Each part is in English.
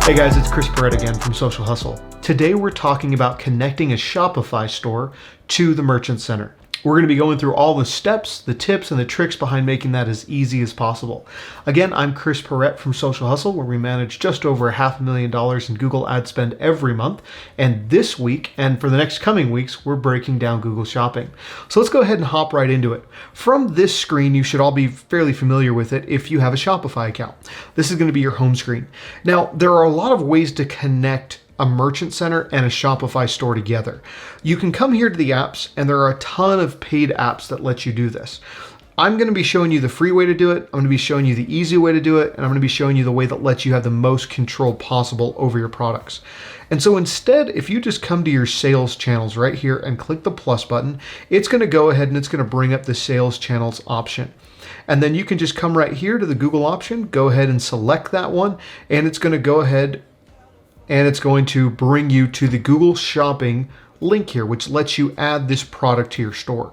Hey guys, it's Chris Perret again from Social Hustle. Today we're talking about connecting a Shopify store to the Merchant Center. We're going to be going through all the steps, the tips, and the tricks behind making that as easy as possible. Again, I'm Chris Perret from Social Hustle, where we manage just over $500,000 in Google ad spend every month. And this week, and for the next coming weeks, we're breaking down Google Shopping. So let's go ahead and hop right into it. From this screen, you should all be fairly familiar with it if you have a Shopify account. This is going to be your home screen. Now, there are a lot of ways to connect a merchant center and a Shopify store together. You can come here to the apps, and there are a ton of paid apps that let you do this. I'm going to be showing you the free way to do it. I'm going to be showing you the easy way to do it, and I'm going to be showing you the way that lets you have the most control possible over your products. And so instead, if you just come to your sales channels right here and click the plus button, it's going to go ahead and it's going to bring up the sales channels option. And then you can just come right here to the Google option, go ahead and select that one, and it's going to go ahead and it's going to bring you to the Google Shopping link here, which lets you add this product to your store.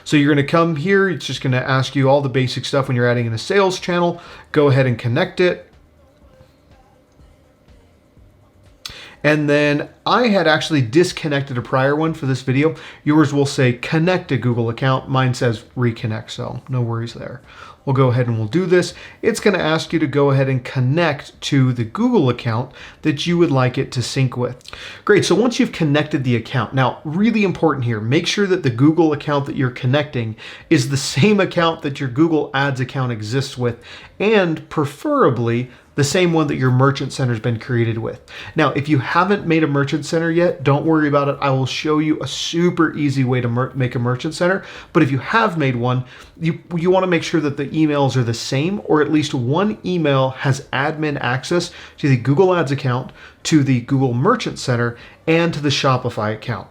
So you're going to come here, it's just going to ask you all the basic stuff when you're adding in a sales channel. Go ahead and connect it. And then I had actually disconnected a prior one for this video. Yours will say connect a Google account. Mine says reconnect, so no worries there. We'll go ahead and we'll do this. It's going to ask you to go ahead and connect to the Google account that you would like it to sync with. Great, so once you've connected the account, now really important here, make sure that the Google account that you're connecting is the same account that your Google Ads account exists with, and preferably the same one that your Merchant Center has been created with. Now, if you haven't made a Merchant Center yet, don't worry about it. I will show you a super easy way to make a Merchant Center. But if you have made one, you want to make sure that the emails are the same, or at least one email has admin access to the Google Ads account, to the Google Merchant Center, and to the Shopify account.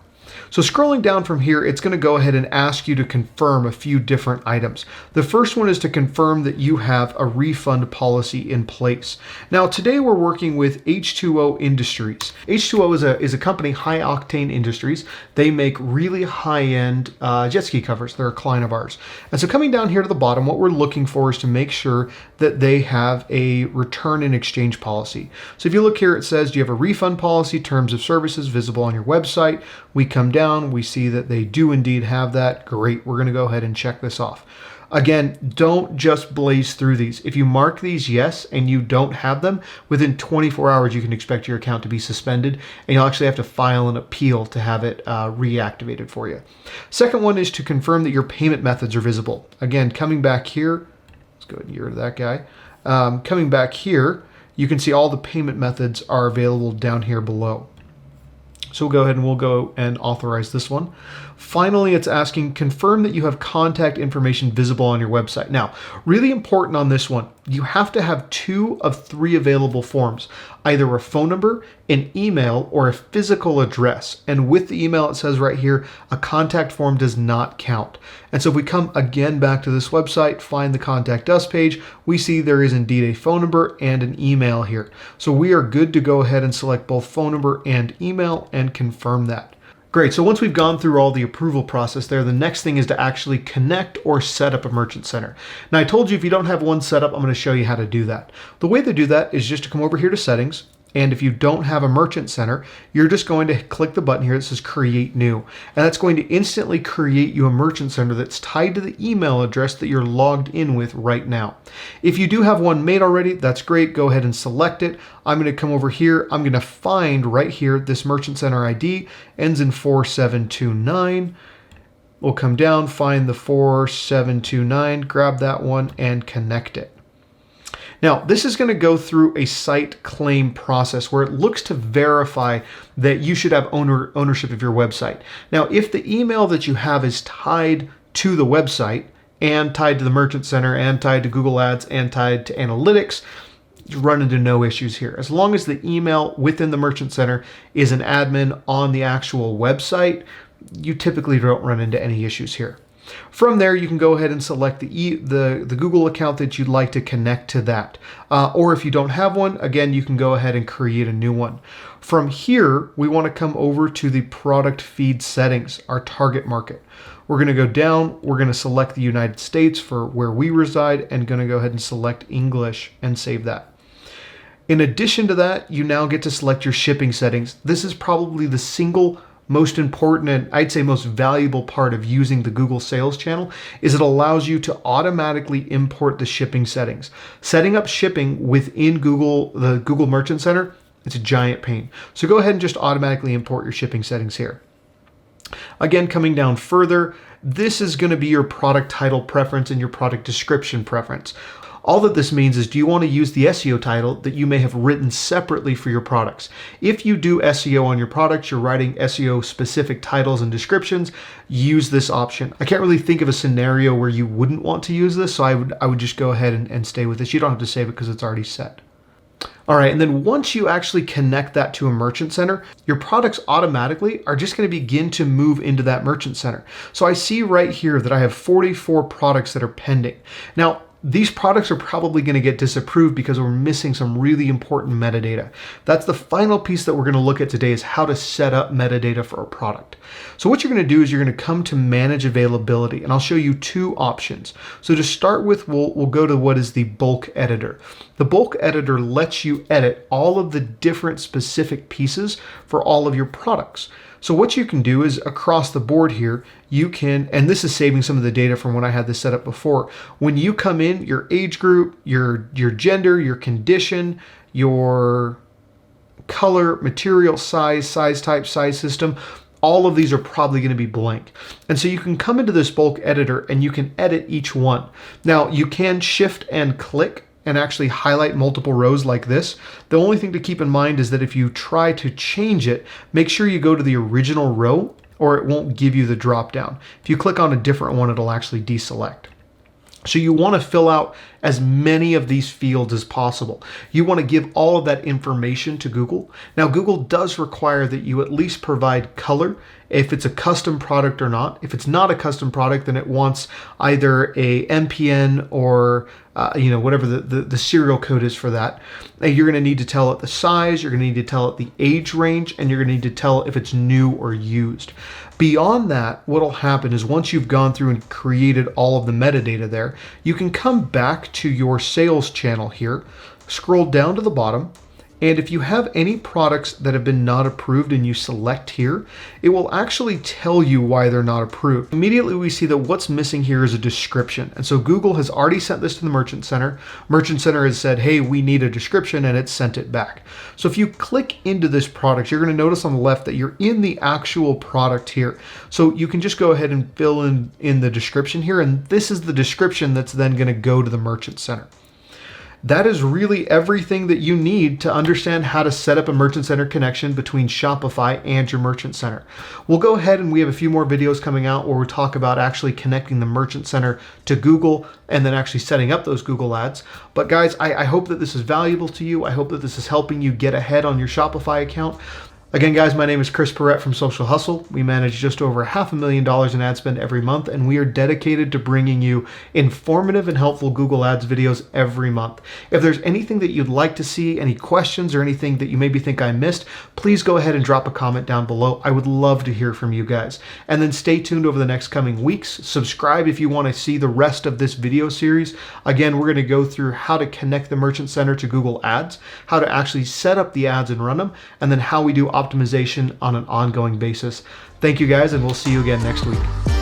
So scrolling down from here, it's going to go ahead and ask you to confirm a few different items. The first one is to confirm that you have a refund policy in place. Now, today we're working with H2O Industries. H2O is a company, High Octane Industries. They make really high-end jet ski covers. They're a client of ours. And so coming down here to the bottom, what we're looking for is to make sure that they have a return and exchange policy. So if you look here, it says, do you have a refund policy, terms of services visible on your website? We come down, we see that they do indeed have that. Great, we're going to go ahead and check this off. Again, don't just blaze through these. If you mark these yes and you don't have them, within 24 hours you can expect your account to be suspended, and you'll actually have to file an appeal to have it reactivated for you. Second one is to confirm that your payment methods are visible. Again, coming back here, let's go ahead and get rid of that guy. Coming back here, you can see all the payment methods are available down here below. So we'll go ahead and we'll go and authorize this one. Finally, it's asking confirm that you have contact information visible on your website. Now, really important on this one, you have to have 2 of 3 available forms, either a phone number, an email, or a physical address. And with the email, it says right here, a contact form does not count. And so if we come again back to this website, find the Contact Us page, we see there is indeed a phone number and an email here. So we are good to go ahead and select both phone number and email and confirm that. Great, so once we've gone through all the approval process there, the next thing is to actually connect or set up a Merchant Center. Now, I told you if you don't have one set up, I'm going to show you how to do that. The way to do that is just to come over here to Settings, and if you don't have a Merchant Center, you're just going to click the button here that says Create New, and that's going to instantly create you a Merchant Center that's tied to the email address that you're logged in with right now. If you do have one made already, that's great. Go ahead and select it. I'm going to come over here. I'm going to find right here this Merchant Center ID, ends in 4729. We'll come down, find the 4729, grab that one, and connect it. Now, this is going to go through a site claim process where it looks to verify that you should have ownership of your website. Now, if the email that you have is tied to the website and tied to the Merchant Center and tied to Google Ads and tied to analytics, you run into no issues here. As long as the email within the Merchant Center is an admin on the actual website, you typically don't run into any issues here. From there, you can go ahead and select the Google account that you'd like to connect to that. Or if you don't have one, again, you can go ahead and create a new one. From here, we want to come over to the product feed settings, our target market. We're going to go down, we're going to select the United States for where we reside, and going to go ahead and select English and save that. In addition to that, you now get to select your shipping settings. This is probably the single most important and I'd say most valuable part of using the Google Sales Channel is it allows you to automatically import the shipping settings. Setting up shipping within the Google Merchant Center, it's a giant pain. So go ahead and just automatically import your shipping settings here. Again, coming down further, this is going to be your product title preference and your product description preference. All that this means is, do you want to use the SEO title that you may have written separately for your products? If you do SEO on your products, you're writing SEO specific titles and descriptions, use this option. I can't really think of a scenario where you wouldn't want to use this, so I would just go ahead and stay with this. You don't have to save it because it's already set. All right, and then once you actually connect that to a merchant center, your products automatically are just going to begin to move into that merchant center. So I see right here that I have 44 products that are pending. Now, these products are probably going to get disapproved because we're missing some really important metadata. That's the final piece that we're going to look at today, is how to set up metadata for a product. So what you're going to do is you're going to come to manage availability, and I'll show you two options. So to start with, we'll go to what is the bulk editor. The bulk editor lets you edit all of the different specific pieces for all of your products. So what you can do is across the board here, you can, and this is saving some of the data from when I had this set up before. When you come in, your age group, your gender, your condition, your color, material, size type, size system, all of these are probably going to be blank. And so you can come into this bulk editor and you can edit each one. Now you can shift and click and actually highlight multiple rows like this. The only thing to keep in mind is that if you try to change it, make sure you go to the original row or it won't give you the drop down. If you click on a different one, it'll actually deselect. So you want to fill out as many of these fields as possible. You want to give all of that information to Google. Now, Google does require that you at least provide color if it's a custom product or not. If it's not a custom product, then it wants either a MPN or whatever the serial code is for that. And you're going to need to tell it the size, you're going to need to tell it the age range, and you're going to need to tell it if it's new or used. Beyond that, what will happen is once you've gone through and created all of the metadata there, you can come back to your sales channel here, scroll down to the bottom, and if you have any products that have been not approved and you select here, it will actually tell you why they're not approved. Immediately we see that what's missing here is a description. And so Google has already sent this to the Merchant Center. Merchant Center has said, hey, we need a description, and it's sent it back. So if you click into this product, you're going to notice on the left that you're in the actual product here. So you can just go ahead and fill in the description here. And this is the description that's then going to go to the Merchant Center. That is really everything that you need to understand how to set up a Merchant Center connection between Shopify and your Merchant Center. We'll go ahead and we have a few more videos coming out where we talk about actually connecting the Merchant Center to Google and then actually setting up those Google ads. But guys, I hope that this is valuable to you. I hope that this is helping you get ahead on your Shopify account. Again, guys, my name is Chris Perrette from Social Hustle. We manage just over $500,000 in ad spend every month, and we are dedicated to bringing you informative and helpful Google Ads videos every month. If there's anything that you'd like to see, any questions or anything that you maybe think I missed, please go ahead and drop a comment down below. I would love to hear from you guys. And then stay tuned over the next coming weeks. Subscribe if you want to see the rest of this video series. Again, we're going to go through how to connect the Merchant Center to Google Ads, how to actually set up the ads and run them, and then how we do optimization on an ongoing basis. Thank you guys, and we'll see you again next week.